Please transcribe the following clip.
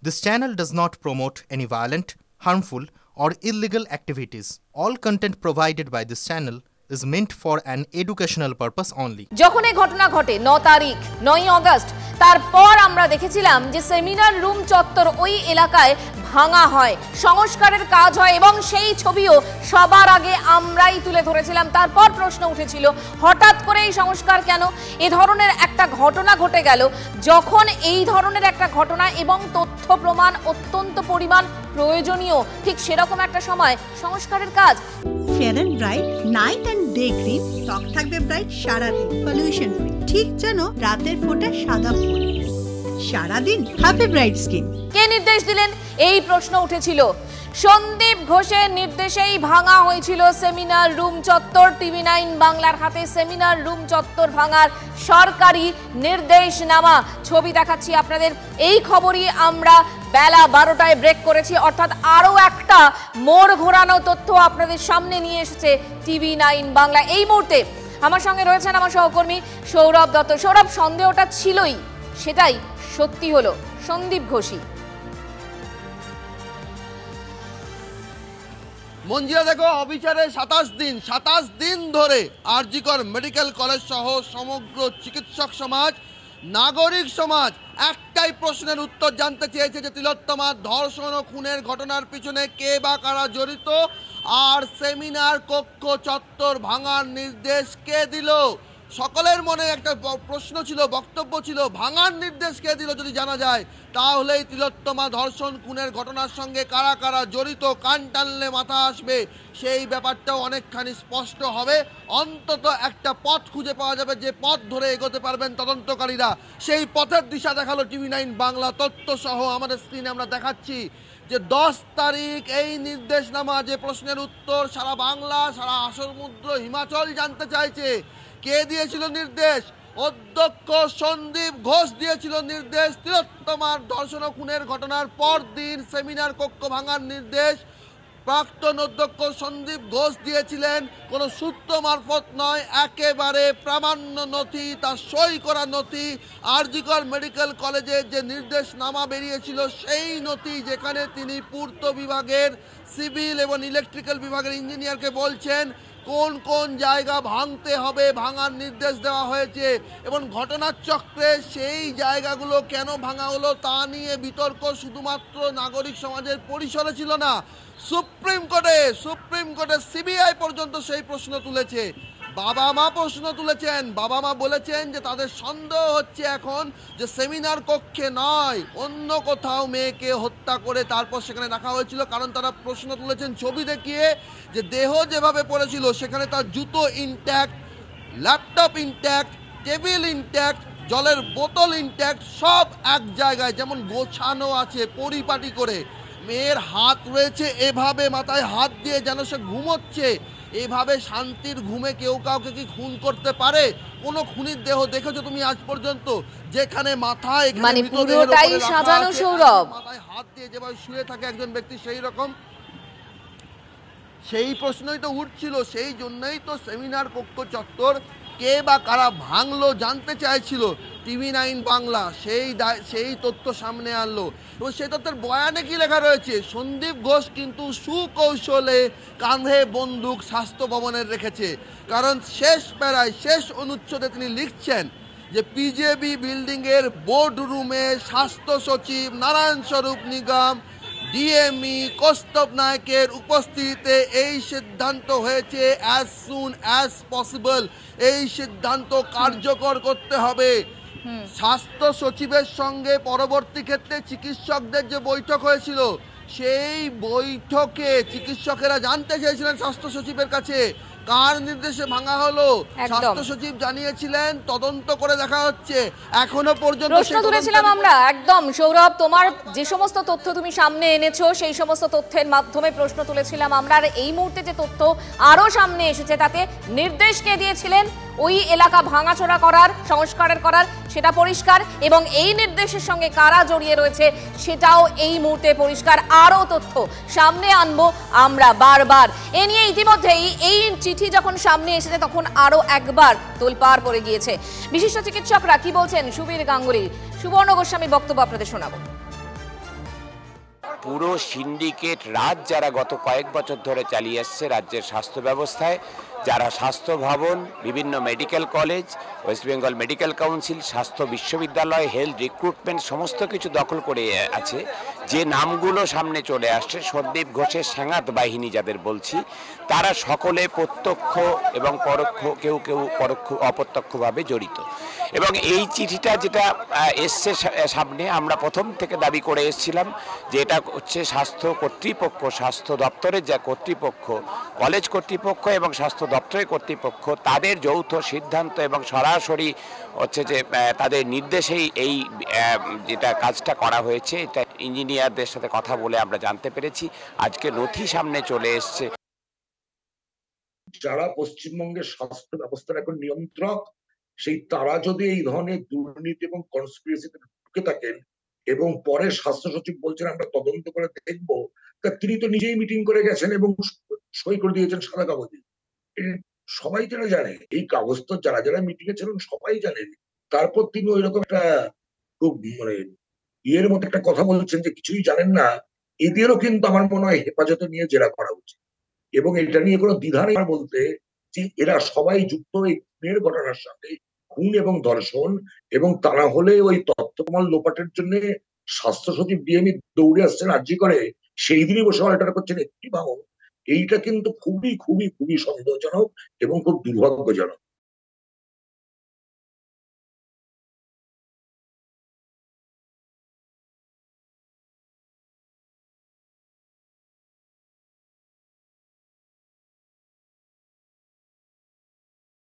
This channel does not promote any violent, harmful, or illegal activities. All content provided by this channel is meant for an educational purpose only. যখন এই ঘটনা ঘটে 9 তারিখ 9 August তারপর আমরা দেখেছিলাম যে সেমিনার রুম চত্বর ওই এলাকায় ভাঙা হয়, সংস্কারের কাজ হয় এবং সেই ছবিও সবার আগে আমরাই তুলে ধরেছিলাম। তারপর প্রশ্ন উঠেছিল হঠাৎ করে এই সংস্কার কেন? এ ধরনের একটা ঘটনা ঘটে গেল, যখন এই ধরনের একটা ঘটনা এবং তথ্য প্রমাণ অত্যন্ত পরিমাণ প্রয়োজনীয়, ঠিক সেরকম একটা সময় সংস্কারের কাজ। Fair and bright night and day cream, ত্বক থাকবে ব্রাইট সারাদিন, পলিউশন ফ্রি, ঠিক যেন রাতের ফোঁটা সাদা ফুল। সারাদিন হ্যাপি ব্রাইট স্কিন। কে নির্দেশ দিলেন এই প্রশ্ন উঠেছিল। সন্দীপ ঘোষের নির্দেশেই ভাঙা হয়েছিল সেমিনার রুম চত্বর। TV9 বাংলার হাতে সেমিনার রুম চত্বর ভাঙার সরকারি নির্দেশনামা, ছবি দেখাচ্ছি আপনাদের। এই খবরই আমরা বেলা 12টায় ব্রেক করেছি, অর্থাৎ আরও একটা মোড় ঘোরানো তথ্য আপনাদের সামনে নিয়ে এসেছে TV9 বাংলা। এই মুহূর্তে আমার সঙ্গে রয়েছেন আমার সহকর্মী সৌরভ দত্ত। সৌরভ, সন্দেহটা ছিলই, সেটাই সত্যি হলো, সন্দীপ ঘোষই। মঞ্জিরা দেখো, অবিচারে 27 দিন ধরে আরজিকর মেডিকেল কলেজ সহ সমগ্র চিকিৎসক সমাজ, নাগরিক সমাজ একটাই প্রশ্নের উত্তর জানতে চেয়েছে যে তিলোত্তমার ধর্ষণ ও খুনের ঘটনার পিছনে কে বা কারা জড়িত, আর সেমিনার কক্ষ চত্বর ভাঙার নির্দেশ কে দিল। সকলের মনে একটা প্রশ্ন ছিল, বক্তব্য ছিল, ভাঙার নির্দেশ কে দিল যদি জানা যায় তাহলেই তিলোত্তমা ধর্ষণ খুনের ঘটনার সঙ্গে কারা কারা জড়িত কান টানলে মাথা আসবে, সেই ব্যাপারটাও অনেকখানি স্পষ্ট হবে। অন্তত একটা পথ খুঁজে পাওয়া যাবে, যে পথ ধরে এগোতে পারবেন তদন্তকারীরা। সেই পথের দিশা দেখালো TV9 বাংলা। তথ্য সহ আমাদের স্ক্রিনে আমরা দেখাচ্ছি যে 10 তারিখ এই নির্দেশনামা, যে প্রশ্নের উত্তর সারা বাংলা, সারা সমুদ্র, হিমাচল জানতে চাইছে। কে দিয়েছিল নির্দেশ? অধ্যক্ষ সন্দীপ ঘোষ দিয়েছিল নির্দেশ। তিলোত্তমার ধর্ষণ ও খুনের ঘটনার পর দিন সেমিনার কক্ষ ভাঙার নির্দেশ প্রাক্তন অধ্যক্ষ সন্দীপ ঘোষ দিয়েছিলেন। কোনো সূত্র মারফত নয়, একেবারে প্রামাণ্য নথি, তার সই করা নথি। আরজিকর মেডিকেল কলেজের যে নির্দেশনামা বেরিয়েছিল সেই নথি, যেখানে তিনি পূর্ত বিভাগের সিভিল এবং ইলেকট্রিক্যাল বিভাগের ইঞ্জিনিয়ারকে বলছেন কোন কোন জায়গা ভাঙতে হবে, ভাঙার নির্দেশ দেওয়া হয়েছে। এবং ঘটনার চক্রে সেই জায়গাগুলো কেন ভাঙা হলো তা নিয়ে বিতর্ক শুধুমাত্র নাগরিক সমাজের পরিসরে ছিল না, সুপ্রিম কোর্টে সিবিআই পর্যন্ত সেই প্রশ্ন তুলেছে। বাবা মা প্রশ্ন তুলেছেন। বাবা মা বলেছেন যে তাদের সন্দেহ হচ্ছে এখন যে সেমিনার কক্ষে নয়, অন্য কোথাও মেয়েকে হত্যা করে তারপর সেখানে রাখা হয়েছিল। কারণ তারা প্রশ্ন তুলেছেন ছবি দেখিয়ে যে দেহ যেভাবে পড়েছিল সেখানে তার জুতো intact, laptop intact, table intact, জলের বোতল ইনট্যাক্ট, সব এক জায়গায় যেমন গোছানো আছে পরিপাটি করে। মেয়ের হাত রয়েছে এভাবে মাথায় হাত দিয়ে যেন সে ঘুমোচ্ছে। এইভাবে শান্তির ঘুমে কেউ কাউকে কি খুন করতে পারে? কোন খুনির দেহ দেখেছো তুমি আজ পর্যন্ত যেখানে মাথায় মানে পুরোটাই সাজানো? সৌরভ, মাথায় হাত দিয়ে যেভাবে শুয়ে থাকে একজন ব্যক্তি, সেই রকম সেই প্রশ্নই তো উঠছিল। সেই জন্যই তো সেমিনার কক্ষ চত্বর কে বা কারা ভাঙলো জানতে চাইছিল TV9 বাংলা। সেই তথ্য সামনে আনলো এবং সেই তথ্যের বয়ানে কি লেখা রয়েছে? সন্দীপ ঘোষ কিন্তু সুকৌশলে কাঁধে বন্দুক স্বাস্থ্য ভবনের রেখেছে। কারণ শেষ প্যারায়, শেষ অনুচ্ছেদে তিনি লিখছেন যে পিজেবি বিল্ডিংয়ের বোর্ড রুমে স্বাস্থ্য সচিব নারায়ণ স্বরূপ নিগম, ডিএমই কৌস্তব নায়কের উপস্থিতিতে এই সিদ্ধান্ত হয়েছে অ্যাজ সুন অ্যাজ পসিবল, এই সিদ্ধান্ত কার্যকর করতে হবে। স্বাস্থ্য সচিবের সঙ্গে পরবর্তী ক্ষেত্রে চিকিৎসকদের যে বৈঠক হয়েছিল, সেই বৈঠকে চিকিৎসকেরা জানতে চেয়েছিলেন স্বাস্থ্য সচিবের কাছে কার নির্দেশে ভাঙা হলো। স্বাস্থ্য সচিব জানিয়েছিলেন তদন্ত করে দেখা হচ্ছে। এখনো পর্যন্ত প্রশ্ন তুলেছিলাম আমরা। একদম সৌরভ, তোমার যে সমস্ত তথ্য তুমি সামনে এনেছো সেই সমস্ত তথ্যের মাধ্যমে প্রশ্ন তুলেছিলাম আমরা। আর এই মুহূর্তে যে তথ্য আরো সামনে এসেছে তাতে নির্দেশ কে দিয়েছিলেন ওই এলাকা ভাঙাচোরা করার, সংস্কারের করার, সেটা পরিষ্কার। এবং এই নির্দেশের সঙ্গে কারা জড়িয়ে রয়েছে সেটাও এই মুহূর্তে পরিষ্কার। আরও তথ্য সামনে আনবো আমরা বারবার। এ নিয়ে ইতিমধ্যেই এই চিঠি যখন সামনে এসেছে তখন আরও একবার তোলপাড় পড়ে গিয়েছে। বিশিষ্ট চিকিৎসকরা কি বলছেন সুবীর গাঙ্গুলি, সুবর্ণ গোস্বামী বক্তব্য আপনাদের শোনাবো। পুরো সিন্ডিকেট রাজ যারা গত কয়েক বছর ধরে চালিয়ে আসছে রাজ্যের স্বাস্থ্য ব্যবস্থায়, যারা স্বাস্থ্য ভবন, বিভিন্ন medical college, West Bengal medical council, স্বাস্থ্য বিশ্ববিদ্যালয়, হেলথ রিক্রুটমেন্ট সমস্ত কিছু দখল করে আছে, যে নামগুলো সামনে চলে আসছে, সন্দীপ ঘোষের সেনাত বাহিনী যাদের বলছি, তারা সকলে প্রত্যক্ষ এবং পরোক্ষ, কেউ কেউ পরোক্ষ অপ্রত্যক্ষভাবে জড়িত। এবং এই চিঠিটা যেটা এসছে সামনে, আমরা প্রথম থেকে দাবি করে এসেছিলাম যে এটা হচ্ছে স্বাস্থ্য কর্তৃপক্ষ, স্বাস্থ্য দপ্তরের যা কর্তৃপক্ষ, কলেজ কর্তৃপক্ষ এবং স্বাস্থ্য দপ্তরের কর্তৃপক্ষ, তাদের যৌথ সিদ্ধান্ত এবং সরাসরি হচ্ছে যে তাদের নির্দেশেই এই যেটা কাজটা করা হয়েছে। এটা ইঞ্জিনিয়ারদের সাথে কথা বলে আমরা জানতে পেরেছি। আজকে নথি সামনে চলে এসছে। যারা পশ্চিমবঙ্গের স্বাস্থ্য ব্যবস্থার এখন নিয়ন্ত্রক, সেই তারা যদি এই ধরনের দুর্নীতি এবং কনস্পিরেসিতে ঢুকে থাকেন এবং পরে স্বাস্থ্য সচিব বলছেন আমরা তদন্ত করে দেখবো, তা তিনি তো নিজেই মিটিং করে গেছেন এবং সই করে দিয়েছেন সাদা কাগজে। সবাই যেন জানে, এই কাগজ তো যারা যারা মিটিং এ ছিলেন সবাই জানেন। তারপর তিনি ওই রকম একটা খুব ইয়ের মতো একটা কথা বলছেন যে কিছুই জানেন না। এদেরও কিন্তু আমার মনে হয় হেফাজতে নিয়ে জেরা করা উচিত এবং এটা নিয়ে কোনো দ্বিধা নেই বলতে যে এরা সবাই যুক্ত এই খুনের ঘটনার সাথে, খুন এবং ধর্ষণ, এবং তা না হলে ওই তথ্যপ্রমাণ লোপাটের জন্য স্বাস্থ্য সচিব ডিএমই দৌড়ে আসছেন আর্জি করে, সেই দিনই বসে অল্টার করছেন একটি ভাঙন। এইটা কিন্তু খুবই খুবই খুবই সন্দেহজনক এবং খুব দুর্ভাগ্যজনক।